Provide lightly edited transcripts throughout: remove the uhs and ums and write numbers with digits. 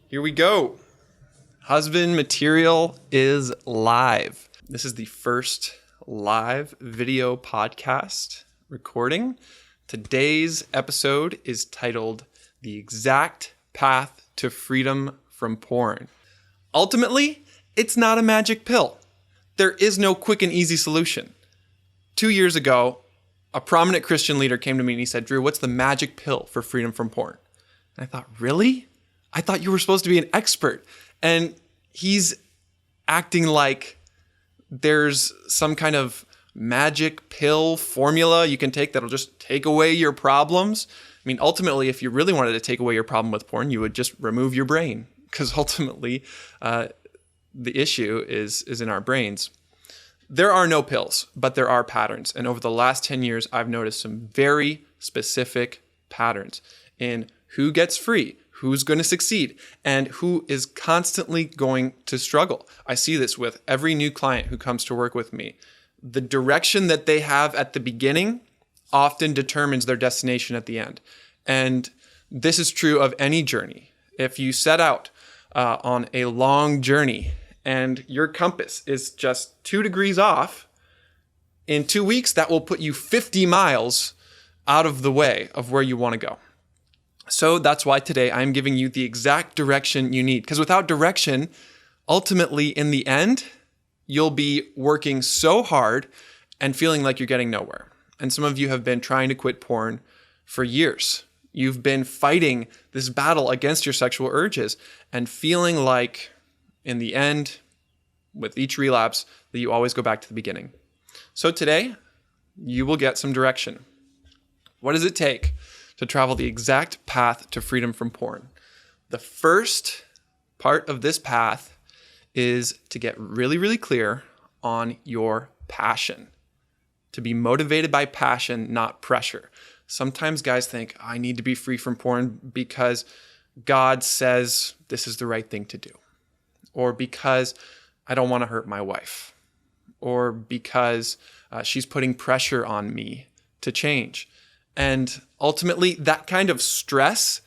Here we go. Husband Material is live. This is the first live video podcast recording. Today's episode is titled The Exact Path to Freedom from Porn. Ultimately, it's not a magic pill. There is no quick and easy solution. 2 years ago, a prominent Christian leader came to me and he said, "Drew, what's the magic pill for freedom from porn?" And I thought, really? I thought you were supposed to be an expert. And he's acting like there's some kind of magic pill formula you can take that'll just take away your problems. I mean, ultimately, if you really wanted to take away your problem with porn, you would just remove your brain, because ultimately the issue is in our brains. There are no pills, but there are patterns. And over the last 10 years, I've noticed some very specific patterns in who gets free, who's going to succeed, and who is constantly going to struggle. I see this with every new client who comes to work with me. The direction that they have at the beginning often determines their destination at the end. And this is true of any journey. If you set out on a long journey and your compass is just 2 degrees off, in 2 weeks, that will put you 50 miles out of the way of where you want to go. So that's why today I'm giving you the exact direction you need. Because without direction, ultimately in the end, you'll be working so hard and feeling like you're getting nowhere. And some of you have been trying to quit porn for years. You've been fighting this battle against your sexual urges and feeling like in the end, with each relapse, that you always go back to the beginning. So today, you will get some direction. What does it take to travel the exact path to freedom from porn? The first part of this path is to get really, really clear on your passion. To be motivated by passion, not pressure. Sometimes guys think, I need to be free from porn because God says this is the right thing to do. Or because I don't want to hurt my wife. Or because she's putting pressure on me to change. And ultimately, that kind of stress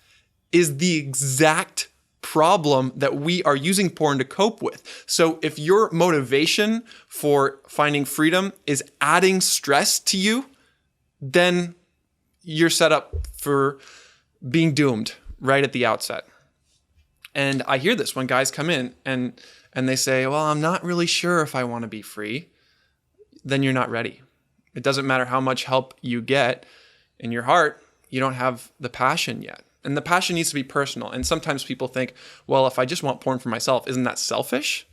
is the exact problem that we are using porn to cope with. So if your motivation for finding freedom is adding stress to you, then you're set up for being doomed right at the outset. And I hear this when guys come in and they say, well, I'm not really sure if I want to be free. Then you're not ready. It doesn't matter how much help you get. In your heart, you don't have the passion yet. And the passion needs to be personal. And sometimes people think, well, if I just want porn for myself, isn't that selfish?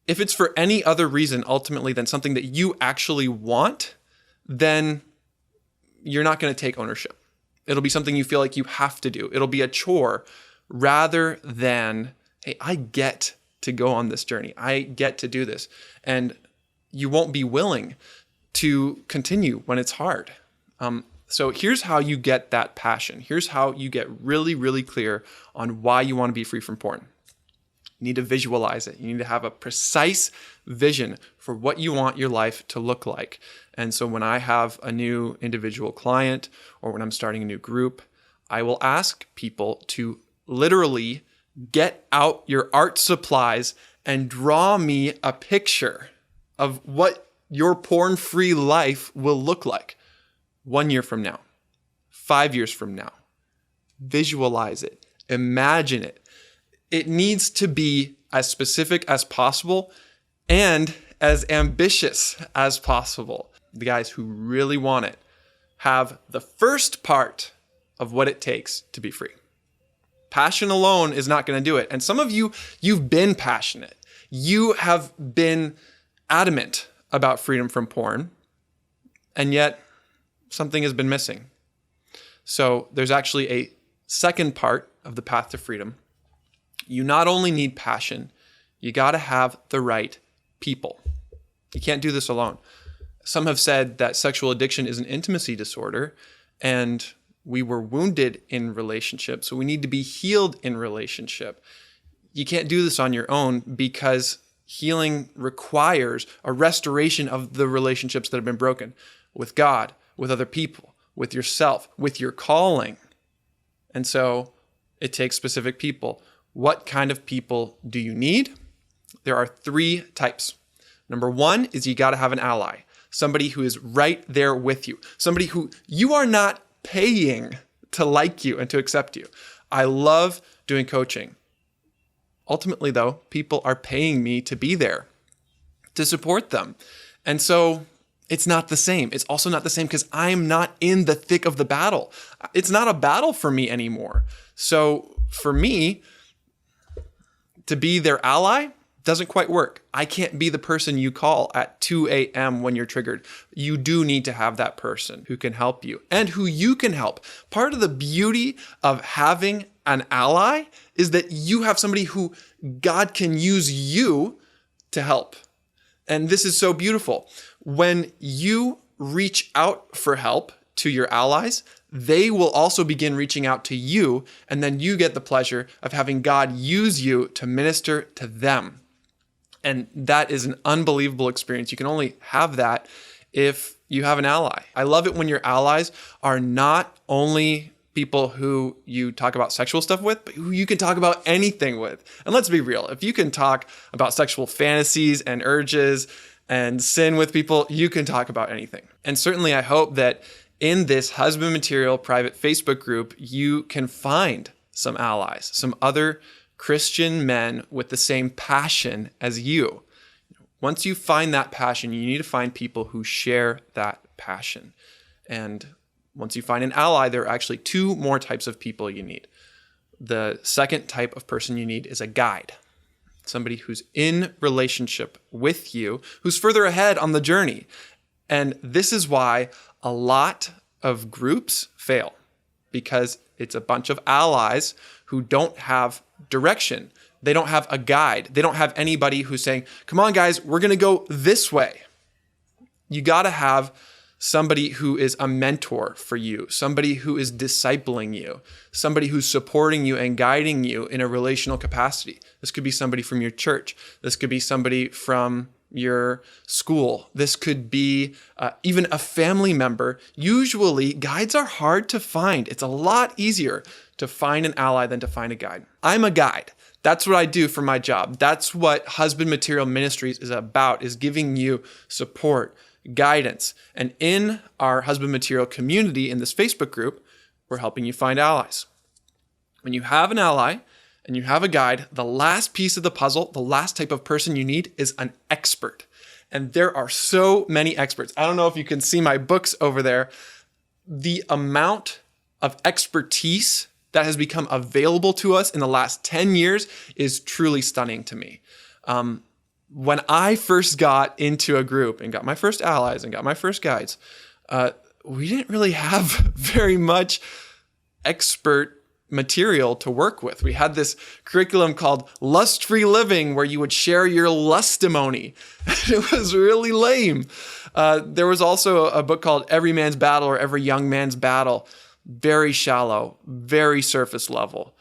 If it's for any other reason, ultimately, than something that you actually want, then you're not going to take ownership. It'll be something you feel like you have to do. It'll be a chore rather than, hey, I get to go on this journey. I get to do this. And you won't be willing to continue when it's hard. So here's how you get that passion. Here's how you get really, really clear on why you want to be free from porn. You need to visualize it. You need to have a precise vision for what you want your life to look like. And so when I have a new individual client or when I'm starting a new group, I will ask people to literally get out your art supplies and draw me a picture of what your porn-free life will look like. 1 year from now, 5 years from now. Visualize it. Imagine it. It needs to be as specific as possible and as ambitious as possible. The guys who really want it have the first part of what it takes to be free. Passion alone is not going to do it. And some of you, you've been passionate. You have been adamant about freedom from porn, and yet something has been missing. So there's actually a second part of the path to freedom. You not only need passion, you got to have the right people. You can't do this alone. Some have said that sexual addiction is an intimacy disorder, and we were wounded in relationship, so we need to be healed in relationship. You can't do this on your own because healing requires a restoration of the relationships that have been broken with God, with other people, with yourself, with your calling. And so it takes specific people. What kind of people do you need? There are 3 types. Number 1 is you got to have an ally, somebody who is right there with you, somebody who you are not paying to like you and to accept you. I love doing coaching. Ultimately, though, people are paying me to be there, to support them. And so it's not the same. It's also not the same because I'm not in the thick of the battle. It's not a battle for me anymore. So for me, to be their ally doesn't quite work. I can't be the person you call at 2 a.m. when you're triggered. You do need to have that person who can help you and who you can help. Part of the beauty of having an ally is that you have somebody who God can use you to help. And this is so beautiful. When you reach out for help to your allies, they will also begin reaching out to you, and then you get the pleasure of having God use you to minister to them. And that is an unbelievable experience. You can only have that if you have an ally. I love it when your allies are not only people who you talk about sexual stuff with, but who you can talk about anything with. And let's be real, if you can talk about sexual fantasies and urges and sin with people, you can talk about anything. And certainly I hope that in this Husband Material private Facebook group, you can find some allies, some other Christian men with the same passion as you. Once you find that passion, you need to find people who share that passion. And once you find an ally, there are actually 2 more types of people you need. The second type of person you need is a guide, somebody who's in relationship with you, who's further ahead on the journey. And this is why a lot of groups fail, because it's a bunch of allies who don't have direction. They don't have a guide. They don't have anybody who's saying, come on, guys, we're going to go this way. You got to have somebody who is a mentor for you, somebody who is discipling you, somebody who's supporting you and guiding you in a relational capacity. This could be somebody from your church. This could be somebody from your school. This could be even a family member. Usually, guides are hard to find. It's a lot easier to find an ally than to find a guide. I'm a guide. That's what I do for my job. That's what Husband Material Ministries is about, is giving you support, guidance. And in our Husband Material community in this Facebook group, we're helping you find allies. When you have an ally and you have a guide, the last piece of the puzzle, the last type of person you need is an expert. And there are so many experts. I don't know if you can see my books over there. The amount of expertise that has become available to us in the last 10 years is truly stunning to me. When I first got into a group and got my first allies and got my first guides, we didn't really have very much expert material to work with. We had this curriculum called Lust-Free Living where you would share your lustimony. It was really lame. There was also a book called Every Man's Battle or Every Young Man's Battle. Very shallow, very surface level.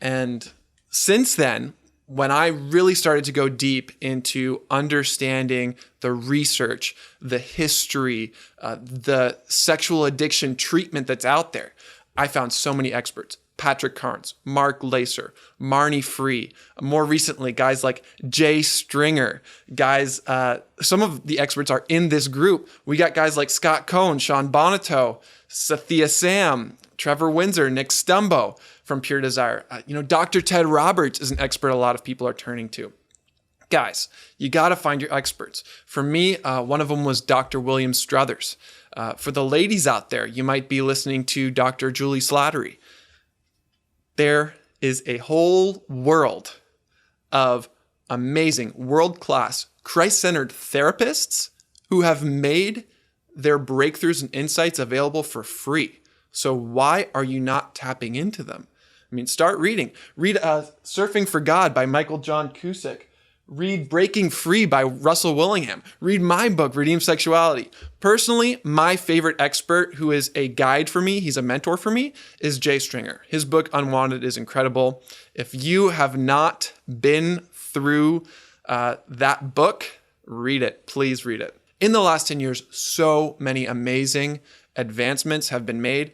And since then, when I really started to go deep into understanding the research, the history, the sexual addiction treatment that's out there, I found so many experts. Patrick Carnes, Mark Lacer, Marnie Free, more recently, guys like Jay Stringer, guys, some of the experts are in this group. We got guys like Scott Cohn, Sean Bonato, Sathia Sam, Trevor Windsor, Nick Stumbo from Pure Desire. Dr. Ted Roberts is an expert a lot of people are turning to. Guys, you got to find your experts. For me, one of them was Dr. William Struthers. For the ladies out there, you might be listening to Dr. Julie Slattery. There is a whole world of amazing, world-class, Christ-centered therapists who have made their breakthroughs and insights available for free. So why are you not tapping into them? Start reading. Read Surfing for God by Michael John Cusick. Read Breaking Free by Russell Willingham. Read my book, Redeemed Sexuality. Personally, my favorite expert who is a guide for me, he's a mentor for me, is Jay Stringer. His book, Unwanted, is incredible. If you have not been through that book, read it. Please read it. In the last 10 years, so many amazing advancements have been made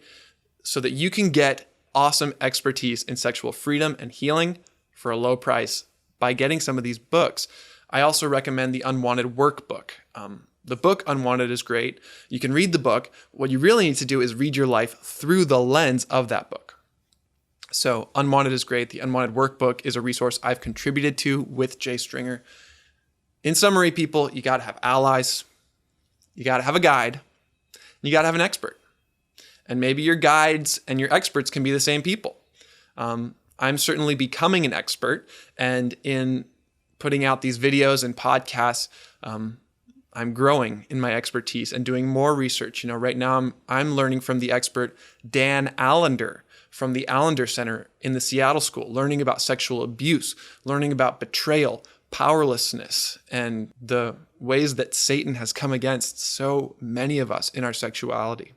so that you can get awesome expertise in sexual freedom and healing for a low price by getting some of these books. I also recommend the Unwanted Workbook. The book Unwanted is great. You can read the book. What you really need to do is read your life through the lens of that book. So Unwanted is great. The Unwanted Workbook is a resource I've contributed to with Jay Stringer. In summary, people, you got to have allies. You got to have a guide. You got to have an expert. And maybe your guides and your experts can be the same people. I'm certainly becoming an expert. And in putting out these videos and podcasts, I'm growing in my expertise and doing more research. Right now I'm learning from the expert Dan Allender from the Allender Center in the Seattle School, learning about sexual abuse, learning about betrayal, powerlessness, and the ways that Satan has come against so many of us in our sexuality.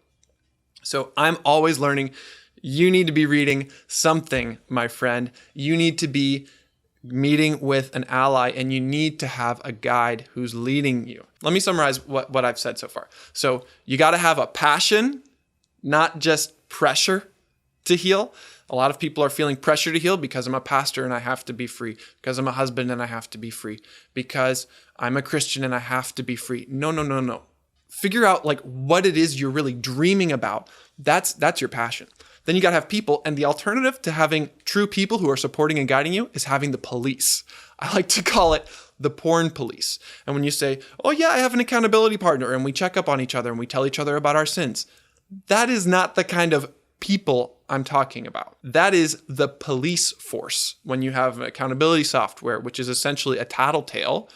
So I'm always learning. You need to be reading something, my friend. You need to be meeting with an ally, and you need to have a guide who's leading you. Let me summarize what I've said so far. So you got to have a passion, not just pressure to heal. A lot of people are feeling pressure to heal because I'm a pastor and I have to be free, because I'm a husband and I have to be free, because I'm a Christian and I have to be free. No. Figure out what it is you're really dreaming about. That's your passion. Then you got to have people, and the alternative to having true people who are supporting and guiding you is having the police. I like to call it the porn police. And when you say, oh yeah, I have an accountability partner, and we check up on each other and we tell each other about our sins, that is not the kind of people I'm talking about. That is the police force. When you have accountability software, which is essentially a tattletale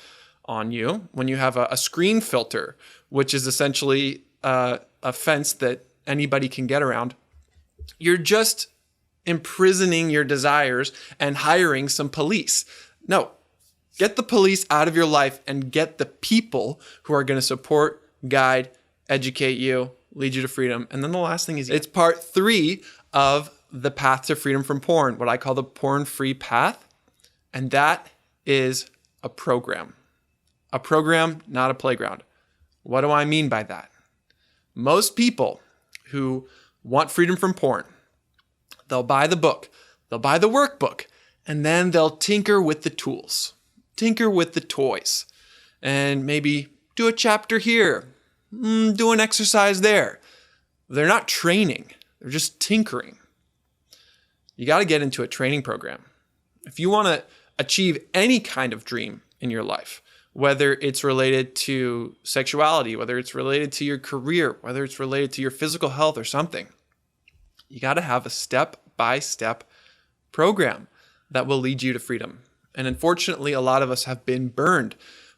on you, when you have a screen filter, which is essentially a fence that anybody can get around, you're just imprisoning your desires and hiring some police. No, get the police out of your life and get the people who are going to support, guide, educate you, lead you to freedom. And then the last thing is, it's part 3 of the path to freedom from porn, what I call the porn-free path. And that is a program. A program, not a playground. What do I mean by that? Most people who want freedom from porn, they'll buy the book, they'll buy the workbook, and then they'll tinker with the tools, tinker with the toys, and maybe do a chapter here, do an exercise there. They're not training, they're just tinkering. You got to get into a training program. If you want to achieve any kind of dream in your life, whether it's related to sexuality, whether it's related to your career, whether it's related to your physical health or something, you got to have a step-by-step program that will lead you to freedom. And unfortunately, a lot of us have been burned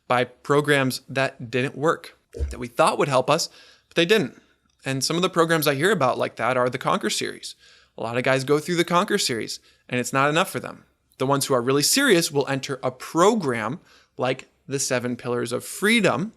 by programs that didn't work, that we thought would help us, but they didn't. And some of the programs I hear about like that are the Conquer series. A lot of guys go through the Conquer series, and it's not enough for them. The ones who are really serious will enter a program like the 7 Pillars of Freedom,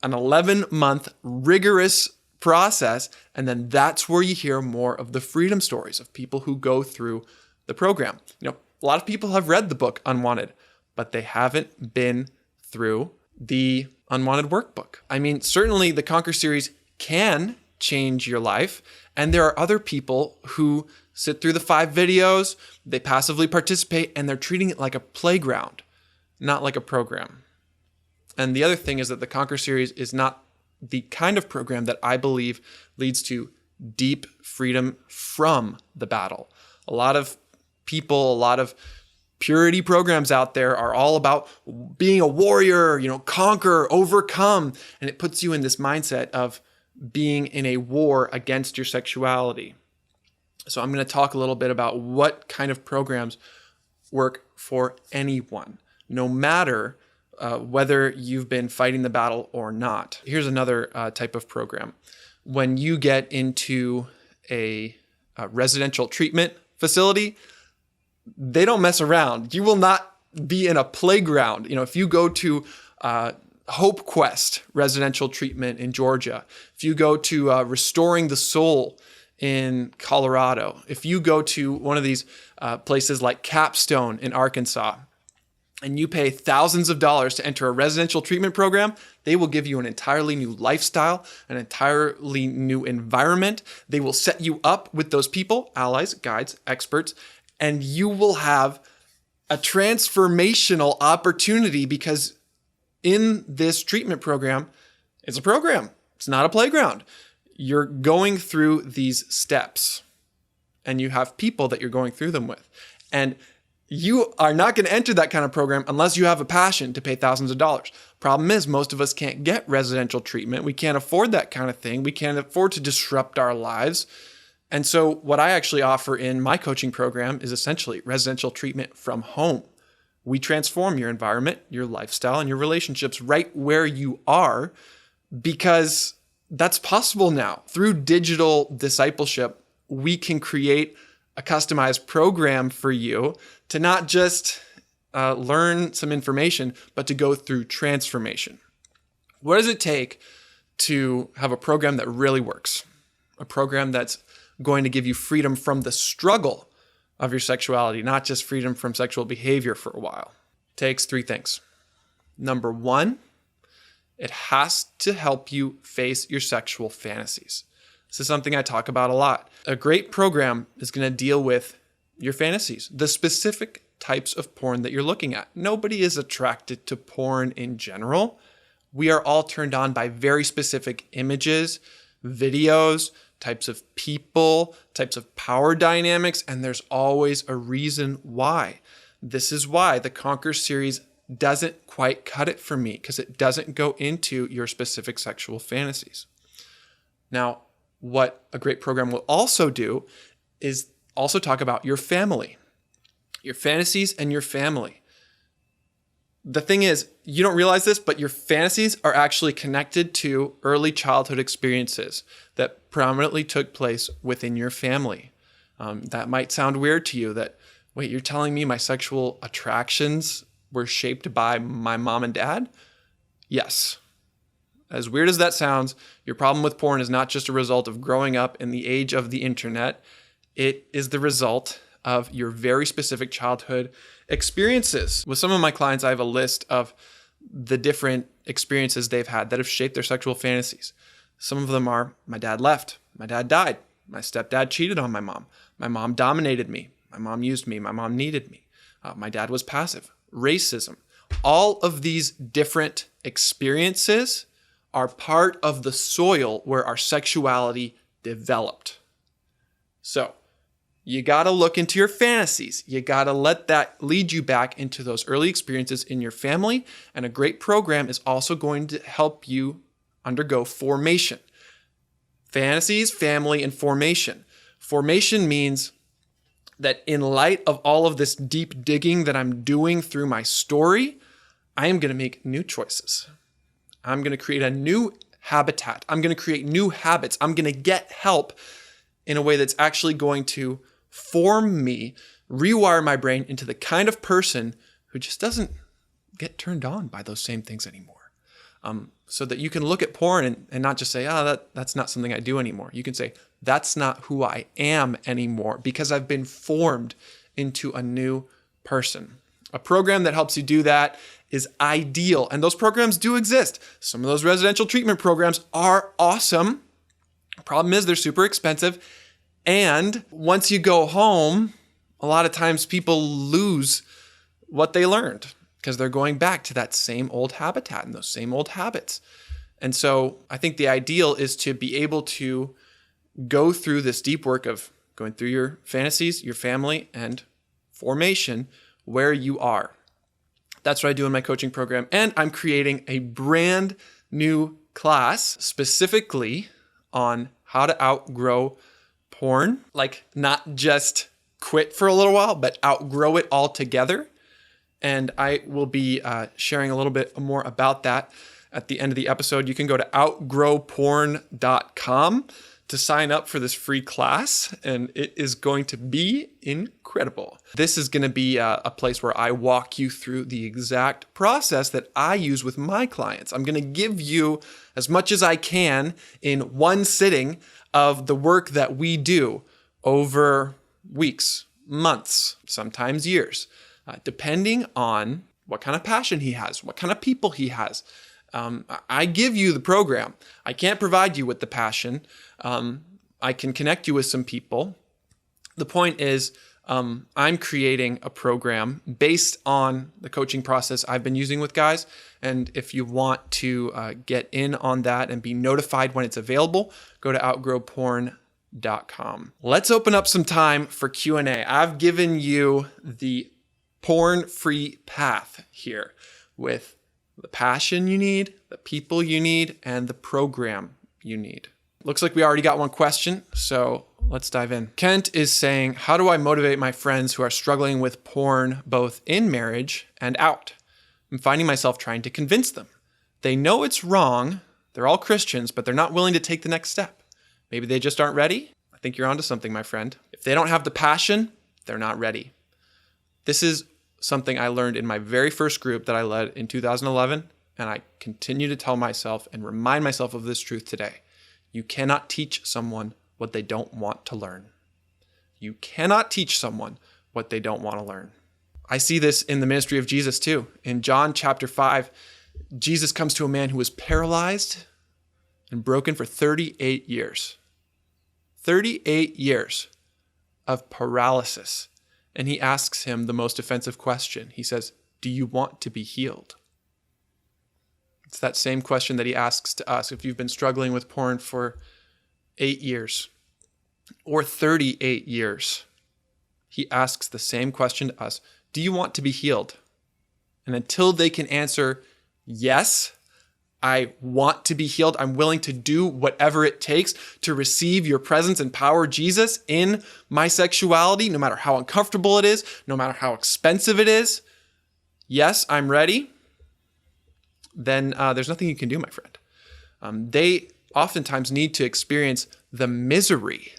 an 11-month rigorous process, and then that's where you hear more of the freedom stories of people who go through the program. A lot of people have read the book Unwanted, but they haven't been through the Unwanted Workbook. I mean, certainly the Conquer series can change your life, and there are other people who sit through the 5 videos, they passively participate, and they're treating it like a playground, not like a program. And the other thing is that the Conquer series is not the kind of program that I believe leads to deep freedom from the battle. A lot of people, a lot of purity programs out there are all about being a warrior, conquer, overcome. And it puts you in this mindset of being in a war against your sexuality. So I'm going to talk a little bit about what kind of programs work for anyone, no matter whether you've been fighting the battle or not. Here's another type of program. When you get into a residential treatment facility, they don't mess around. You will not be in a playground. If you go to Hope Quest residential treatment in Georgia, if you go to Restoring the Soul in Colorado, if you go to one of these places like Capstone in Arkansas, and you pay thousands of dollars to enter a residential treatment program, they will give you an entirely new lifestyle, an entirely new environment. They will set you up with those people, allies, guides, experts, and you will have a transformational opportunity, because in this treatment program, it's a program. It's not a playground. You're going through these steps and you have people that you're going through them with. And you are not going to enter that kind of program unless you have a passion to pay thousands of dollars. Problem is, most of us can't get residential treatment. We can't afford that kind of thing. We can't afford to disrupt our lives. And so what I actually offer in my coaching program is essentially residential treatment from home. We transform your environment, your lifestyle, and your relationships right where you are, because that's possible now. Through digital discipleship, we can create a customized program for you to not just learn some information, but to go through transformation. What does it take to have a program that really works? A program that's going to give you freedom from the struggle of your sexuality, not just freedom from sexual behavior for a while. It takes three things. Number one, it has to help you face your sexual fantasies. This is something I talk about a lot. A great program is going to deal with your fantasies, the specific types of porn that you're looking at. Nobody is attracted to porn in general. We are all turned on by very specific images, videos, types of people, types of power dynamics, and there's always a reason why. This is why the Conquer series doesn't quite cut it for me, because it doesn't go into your specific sexual fantasies. Now, what a great program will also do is also talk about your family, your fantasies and your family. The thing is, you don't realize this, but your fantasies are actually connected to early childhood experiences that prominently took place within your family. That might sound weird to you that, wait, you're telling me my sexual attractions were shaped by my mom and dad? Yes. As weird as that sounds, your problem with porn is not just a result of growing up in the age of the internet. It is the result of your very specific childhood experiences. With some of my clients, I have a list of the different experiences they've had that have shaped their sexual fantasies. Some of them are, my dad left, my dad died, my stepdad cheated on my mom dominated me, my mom used me, my mom needed me, my dad was passive, racism. All of these different experiences are part of the soil where our sexuality developed. So you got to look into your fantasies. You got to let that lead you back into those early experiences in your family. And a great program is also going to help you undergo formation. Fantasies, family, and formation. Formation means that in light of all of this deep digging that I'm doing through my story, I am going to make new choices. I'm going to create a new habitat. I'm going to create new habits. I'm going to get help in a way that's actually going to form me, rewire my brain into the kind of person who just doesn't get turned on by those same things anymore. So that you can look at porn and not just say, that's not something I do anymore. You can say, that's not who I am anymore, because I've been formed into a new person. A program that helps you do that is ideal. And those programs do exist. Some of those residential treatment programs are awesome. Problem is, they're super expensive. And once you go home, a lot of times people lose what they learned because they're going back to that same old habitat and those same old habits. And so I think the ideal is to be able to go through this deep work of going through your fantasies, your family, and formation where you are. That's what I do in my coaching program. And I'm creating a brand new class specifically on how to outgrow porn, like not just quit for a little while, but outgrow it altogether. And I will be sharing a little bit more about that at the end of the episode. You can go to outgrowporn.com to sign up for this free class, and it is going to be incredible. This is going to be a place where I walk you through the exact process that I use with my clients. I'm going to give you as much as I can in one sitting of the work that we do over weeks, months, sometimes years, depending on what kind of passion he has, what kind of people he has. I give you the program. I can't provide you with the passion. I can connect you with some people. The point is, I'm creating a program based on the coaching process I've been using with guys. And if you want to get in on that and be notified when it's available, go to outgrowporn.com. Let's open up some time for Q&A. I've given you the porn-free path here with the passion you need, the people you need, and the program you need. Looks like we already got one question, so let's dive in. Kent is saying, how do I motivate my friends who are struggling with porn both in marriage and out? I'm finding myself trying to convince them. They know it's wrong. They're all Christians, but they're not willing to take the next step. Maybe they just aren't ready. I think you're onto something, my friend. If they don't have the passion, they're not ready. This is something I learned in my very first group that I led in 2011, and I continue to tell myself and remind myself of this truth today. You cannot teach someone what they don't want to learn. You cannot teach someone what they don't want to learn. I see this in the ministry of Jesus too. In John chapter 5, Jesus comes to a man who was paralyzed and broken for 38 years. 38 years of paralysis. And he asks him the most offensive question. He says, do you want to be healed? It's that same question that he asks to us. If you've been struggling with porn for 8 years or 38 years, he asks the same question to us. Do you want to be healed? And until they can answer, yes, I want to be healed, I'm willing to do whatever it takes to receive your presence and power, Jesus, in my sexuality, no matter how uncomfortable it is, no matter how expensive it is. Yes, I'm ready. Then there's nothing you can do, my friend. They oftentimes need to experience the misery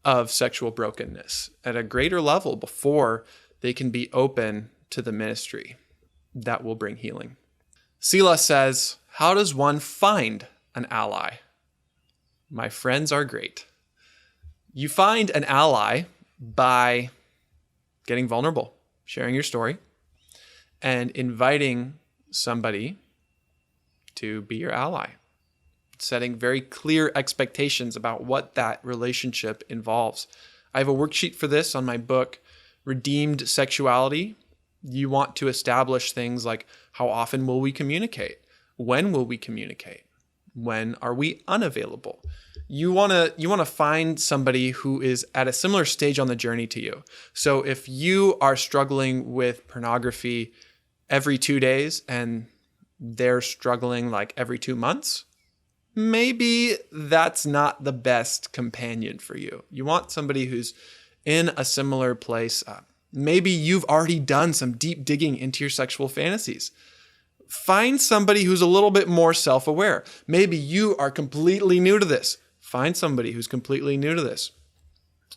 of sexual brokenness at a greater level before they can be open to the ministry that will bring healing. Sela says, how does one find an ally? My friends are great. You find an ally by getting vulnerable, sharing your story, and inviting somebody to be your ally. Setting very clear expectations about what that relationship involves. I have a worksheet for this on my book, Redeemed Sexuality. You want to establish things like, how often will we communicate? When will we communicate? When are we unavailable? You want to find somebody who is at a similar stage on the journey to you. So if you are struggling with pornography every 2 days and they're struggling like every 2 months, maybe that's not the best companion for you. You want somebody who's in a similar place. Maybe you've already done some deep digging into your sexual fantasies. Find somebody who's a little bit more self-aware. Maybe you are completely new to this. Find somebody who's completely new to this.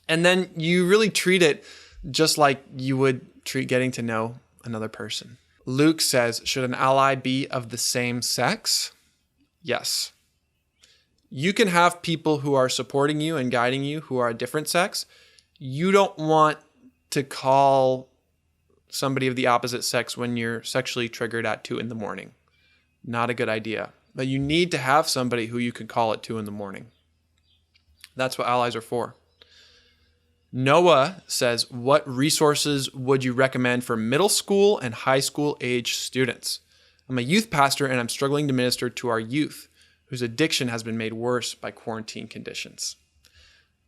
And then you really treat it just like you would treat getting to know another person. Luke says, should an ally be of the same sex? Yes. You can have people who are supporting you and guiding you who are a different sex. You don't want to call somebody of the opposite sex when you're sexually triggered at 2 a.m. Not a good idea. But you need to have somebody who you can call at 2 a.m. That's what allies are for. Noah says, what resources would you recommend for middle school and high school age students? I'm a youth pastor and I'm struggling to minister to our youth whose addiction has been made worse by quarantine conditions.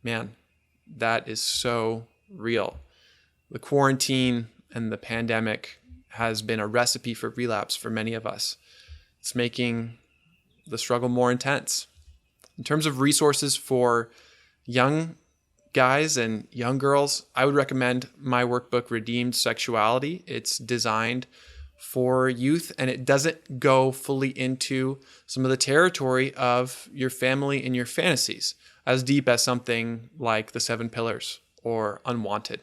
Man, that is so real. The quarantine and the pandemic has been a recipe for relapse for many of us. It's making the struggle more intense. In terms of resources for young guys and young girls, I would recommend my workbook, Redeemed Sexuality. It's designed for youth, and it doesn't go fully into some of the territory of your family and your fantasies, as deep as something like the 7 Pillars or Unwanted.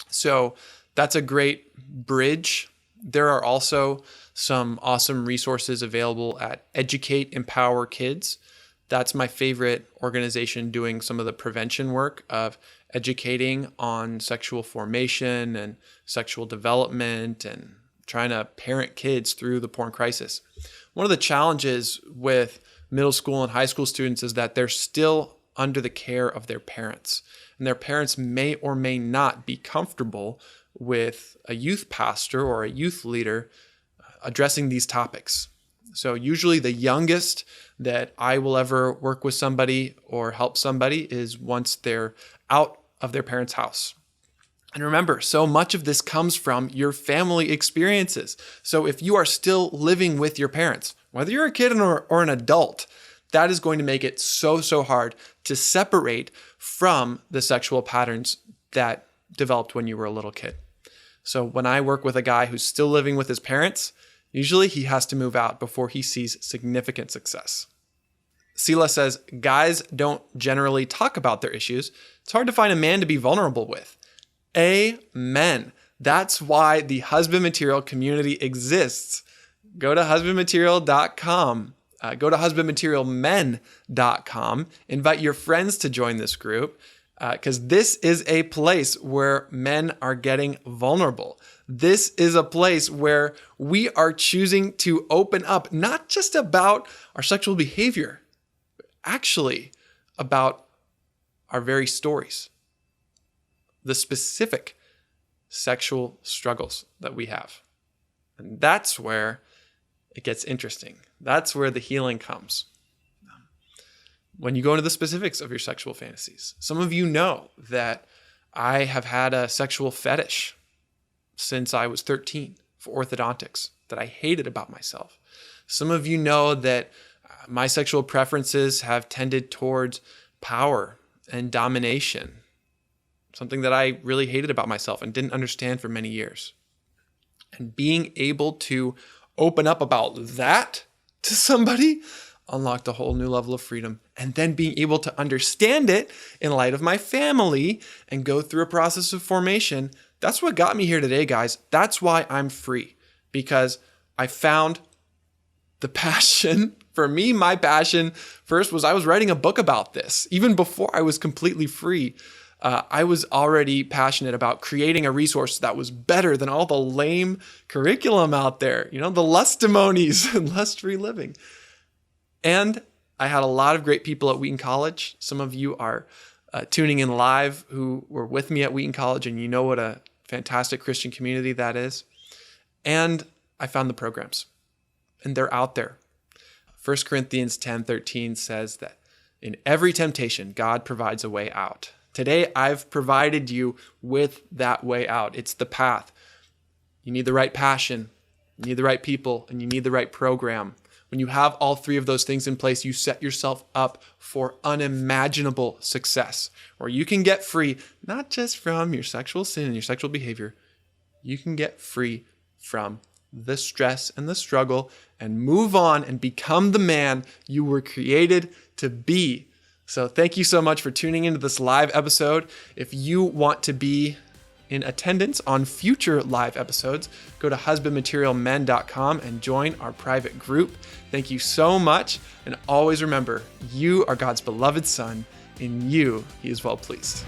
So that's a great bridge. There are also some awesome resources available at Educate Empower Kids. That's my favorite organization doing some of the prevention work of educating on sexual formation and sexual development and trying to parent kids through the porn crisis. One of the challenges with middle school and high school students is that they're still under the care of their parents. And their parents may or may not be comfortable with a youth pastor or a youth leader addressing these topics. So usually the youngest that I will ever work with somebody or help somebody is once they're out of their parents' house. And remember, so much of this comes from your family experiences. So if you are still living with your parents, whether you're a kid or an adult, that is going to make it so hard to separate from the sexual patterns that developed when you were a little kid. So when I work with a guy who's still living with his parents, usually he has to move out before he sees significant success. Sela says, guys don't generally talk about their issues. It's hard to find a man to be vulnerable with. Amen. That's why the husband material community exists. Go to husbandmaterial.com. Go to husbandmaterialmen.com. Invite your friends to join this group because this is a place where men are getting vulnerable. This is a place where we are choosing to open up, not just about our sexual behavior, but actually about our very stories, the specific sexual struggles that we have. And that's where it gets interesting. That's where the healing comes. When you go into the specifics of your sexual fantasies, some of you know that I have had a sexual fetish since I was 13 for orthodontics that I hated about myself. Some of you know that my sexual preferences have tended towards power and domination, something that I really hated about myself and didn't understand for many years. And being able to open up about that to somebody unlocked a whole new level of freedom. And then being able to understand it in light of my family and go through a process of formation, that's what got me here today, guys. That's why I'm free, because I found the passion. For me, my passion first was I was writing a book about this. Even before I was completely free, I was already passionate about creating a resource that was better than all the lame curriculum out there, the lustimonies and lust-free living. And I had a lot of great people at Wheaton College. Some of you are tuning in live who were with me at Wheaton College, and you know what a fantastic Christian community that is. And I found the programs, and they're out there. 1 Corinthians 10:13 says that in every temptation, God provides a way out. Today, I've provided you with that way out. It's the path. You need the right passion, you need the right people, and you need the right program. When you have all three of those things in place, you set yourself up for unimaginable success, where you can get free, not just from your sexual sin and your sexual behavior, you can get free from the stress and the struggle and move on and become the man you were created to be. So thank you so much for tuning into this live episode. If you want to be in attendance on future live episodes, go to husbandmaterialmen.com and join our private group. Thank you so much. And always remember, you are God's beloved son. In you, he is well pleased.